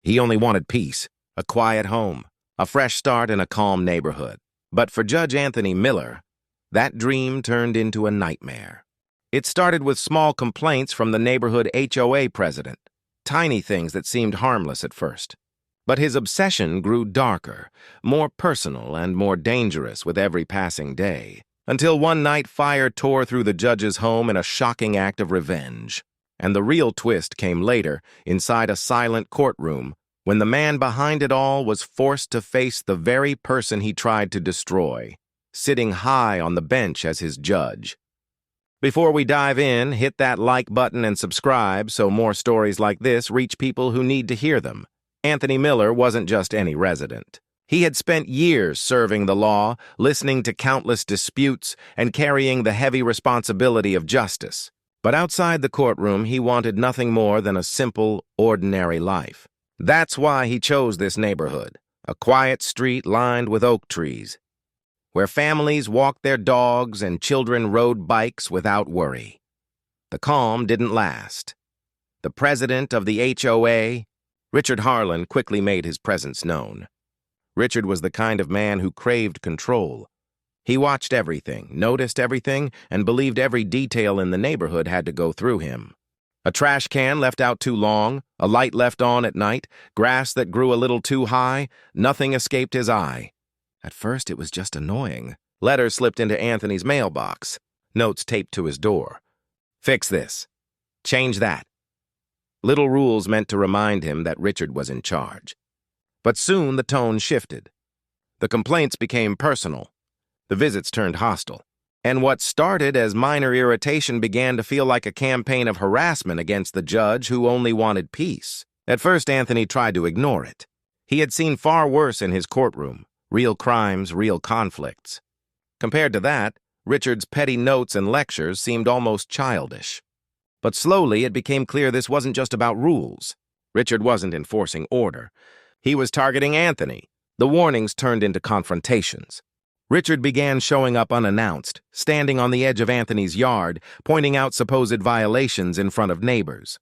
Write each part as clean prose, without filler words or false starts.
He only wanted peace, a quiet home, a fresh start in a calm neighborhood. But for Judge Anthony Miller, that dream turned into a nightmare. It started with small complaints from the neighborhood HOA president, tiny things that seemed harmless at first. But his obsession grew darker, more personal and more dangerous with every passing day, until one night fire tore through the judge's home in a shocking act of revenge. And the real twist came later, inside a silent courtroom, when the man behind it all was forced to face the very person he tried to destroy, sitting high on the bench as his judge. Before we dive in, hit that like button and subscribe so more stories like this reach people who need to hear them. Anthony Miller wasn't just any resident. He had spent years serving the law, listening to countless disputes, and carrying the heavy responsibility of justice. But outside the courtroom, he wanted nothing more than a simple, ordinary life. That's why he chose this neighborhood, a quiet street lined with oak trees, where families walked their dogs and children rode bikes without worry. The calm didn't last. The president of the HOA, Richard Harlan, quickly made his presence known. Richard was the kind of man who craved control. He watched everything, noticed everything, and believed every detail in the neighborhood had to go through him. A trash can left out too long, a light left on at night, grass that grew a little too high, nothing escaped his eye. At first, it was just annoying. Letters slipped into Anthony's mailbox, notes taped to his door. Fix this. Change that. Little rules meant to remind him that Richard was in charge. But soon the tone shifted. The complaints became personal. The visits turned hostile. And what started as minor irritation began to feel like a campaign of harassment against the judge who only wanted peace. At first, Anthony tried to ignore it. He had seen far worse in his courtroom. Real crimes, real conflicts. Compared to that, Richard's petty notes and lectures seemed almost childish. But slowly it became clear this wasn't just about rules. Richard wasn't enforcing order. He was targeting Anthony. The warnings turned into confrontations. Richard began showing up unannounced, standing on the edge of Anthony's yard, pointing out supposed violations in front of neighbors.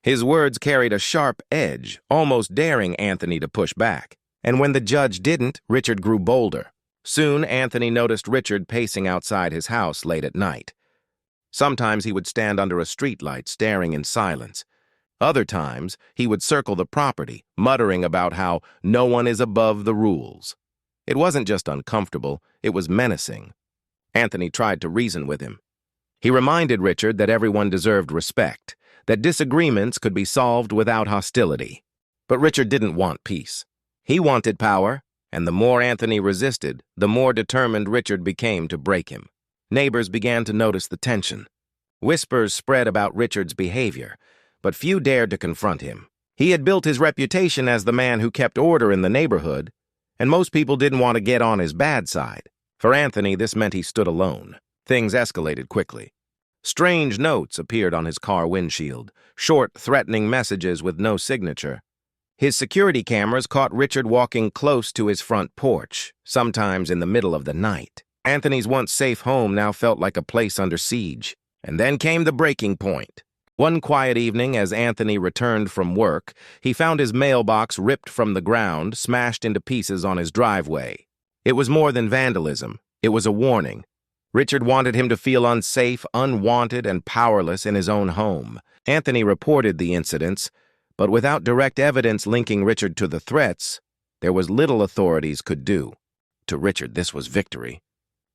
His words carried a sharp edge, almost daring Anthony to push back. And when the judge didn't, Richard grew bolder. Soon, Anthony noticed Richard pacing outside his house late at night. Sometimes he would stand under a streetlight staring in silence. Other times, he would circle the property, muttering about how no one is above the rules. It wasn't just uncomfortable, it was menacing. Anthony tried to reason with him. He reminded Richard that everyone deserved respect, that disagreements could be solved without hostility. But Richard didn't want peace. He wanted power, and the more Anthony resisted, the more determined Richard became to break him. Neighbors began to notice the tension. Whispers spread about Richard's behavior, but few dared to confront him. He had built his reputation as the man who kept order in the neighborhood, and most people didn't want to get on his bad side. For Anthony, this meant he stood alone. Things escalated quickly. Strange notes appeared on his car windshield, short, threatening messages with no signature. His security cameras caught Richard walking close to his front porch, sometimes in the middle of the night. Anthony's once safe home now felt like a place under siege. And then came the breaking point. One quiet evening, as Anthony returned from work, he found his mailbox ripped from the ground, smashed into pieces on his driveway. It was more than vandalism. It was a warning. Richard wanted him to feel unsafe, unwanted, and powerless in his own home. Anthony reported the incidents, but without direct evidence linking Richard to the threats, there was little authorities could do. To Richard, this was victory.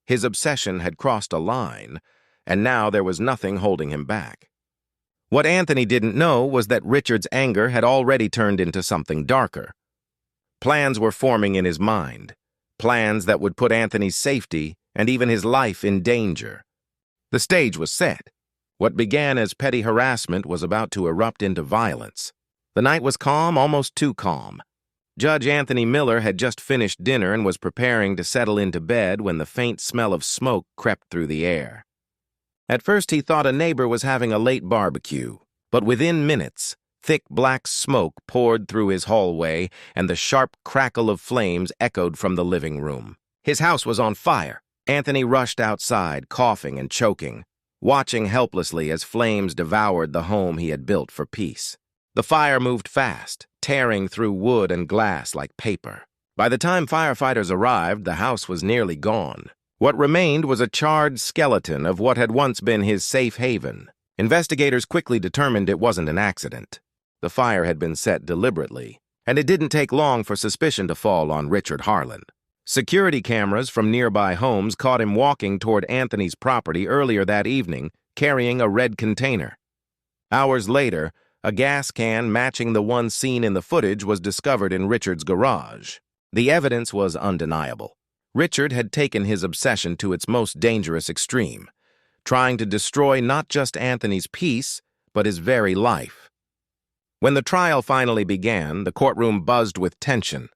His obsession had crossed a line, and now there was nothing holding him back. What Anthony didn't know was that Richard's anger had already turned into something darker. Plans were forming in his mind, plans that would put Anthony's safety and even his life in danger. The stage was set. What began as petty harassment was about to erupt into violence. The night was calm, almost too calm. Judge Anthony Miller had just finished dinner and was preparing to settle into bed when the faint smell of smoke crept through the air. At first, he thought a neighbor was having a late barbecue, but within minutes, thick black smoke poured through his hallway and the sharp crackle of flames echoed from the living room. His house was on fire. Anthony rushed outside, coughing and choking, watching helplessly as flames devoured the home he had built for peace. The fire moved fast, tearing through wood and glass like paper. By the time firefighters arrived, the house was nearly gone. What remained was a charred skeleton of what had once been his safe haven. Investigators quickly determined it wasn't an accident. The fire had been set deliberately, and it didn't take long for suspicion to fall on Richard Harlan. Security cameras from nearby homes caught him walking toward Anthony's property earlier that evening, carrying a red container. Hours later, a gas can matching the one seen in the footage was discovered in Richard's garage. The evidence was undeniable. Richard had taken his obsession to its most dangerous extreme, trying to destroy not just Anthony's peace, but his very life. When the trial finally began, the courtroom buzzed with tension.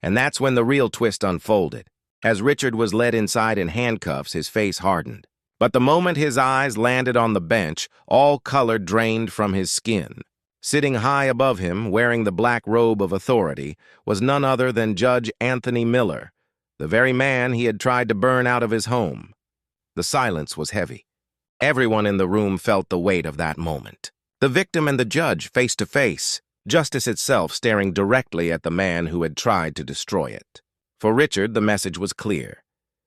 And that's when the real twist unfolded. As Richard was led inside in handcuffs, his face hardened. But the moment his eyes landed on the bench, all color drained from his skin. Sitting high above him, wearing the black robe of authority, was none other than Judge Anthony Miller, the very man he had tried to burn out of his home. The silence was heavy. Everyone in the room felt the weight of that moment. The victim and the judge face to face, justice itself staring directly at the man who had tried to destroy it. For Richard, the message was clear.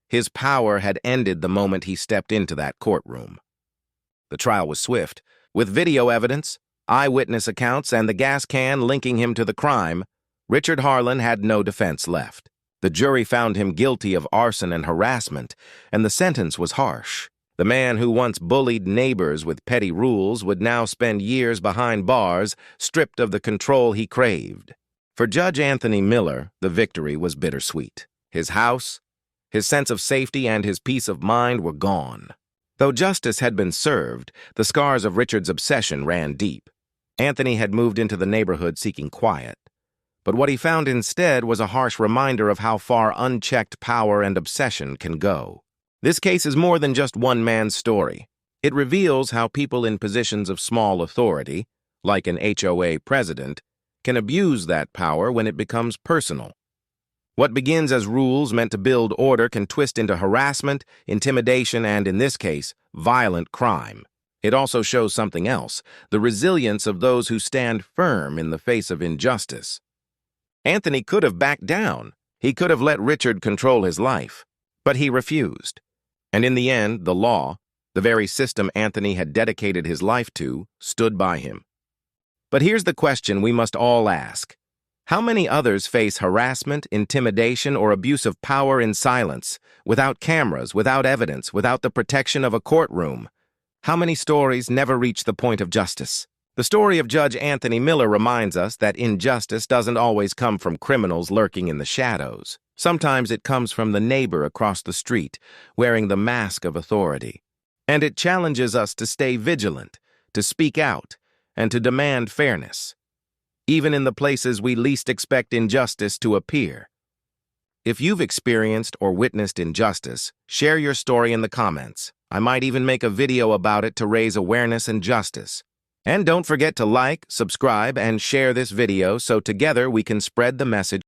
His power had ended the moment he stepped into that courtroom. The trial was swift. With video evidence, eyewitness accounts, and the gas can linking him to the crime, Richard Harlan had no defense left. The jury found him guilty of arson and harassment, and the sentence was harsh. The man who once bullied neighbors with petty rules would now spend years behind bars, stripped of the control he craved. For Judge Anthony Miller, the victory was bittersweet. His house, his sense of safety, and his peace of mind were gone. Though justice had been served, the scars of Richard's obsession ran deep. Anthony had moved into the neighborhood seeking quiet. But what he found instead was a harsh reminder of how far unchecked power and obsession can go. This case is more than just one man's story. It reveals how people in positions of small authority, like an HOA president, can abuse that power when it becomes personal. What begins as rules meant to build order can twist into harassment, intimidation, and, in this case, violent crime. It also shows something else, the resilience of those who stand firm in the face of injustice. Anthony could have backed down. He could have let Richard control his life. But he refused. And in the end, the law, the very system Anthony had dedicated his life to, stood by him. But here's the question we must all ask. How many others face harassment, intimidation, or abuse of power in silence, without cameras, without evidence, without the protection of a courtroom? How many stories never reach the point of justice? The story of Judge Anthony Miller reminds us that injustice doesn't always come from criminals lurking in the shadows. Sometimes it comes from the neighbor across the street, wearing the mask of authority. And it challenges us to stay vigilant, to speak out, and to demand fairness, even in the places we least expect injustice to appear. If you've experienced or witnessed injustice, share your story in the comments. I might even make a video about it to raise awareness and justice. And don't forget to like, subscribe, and share this video so together we can spread the message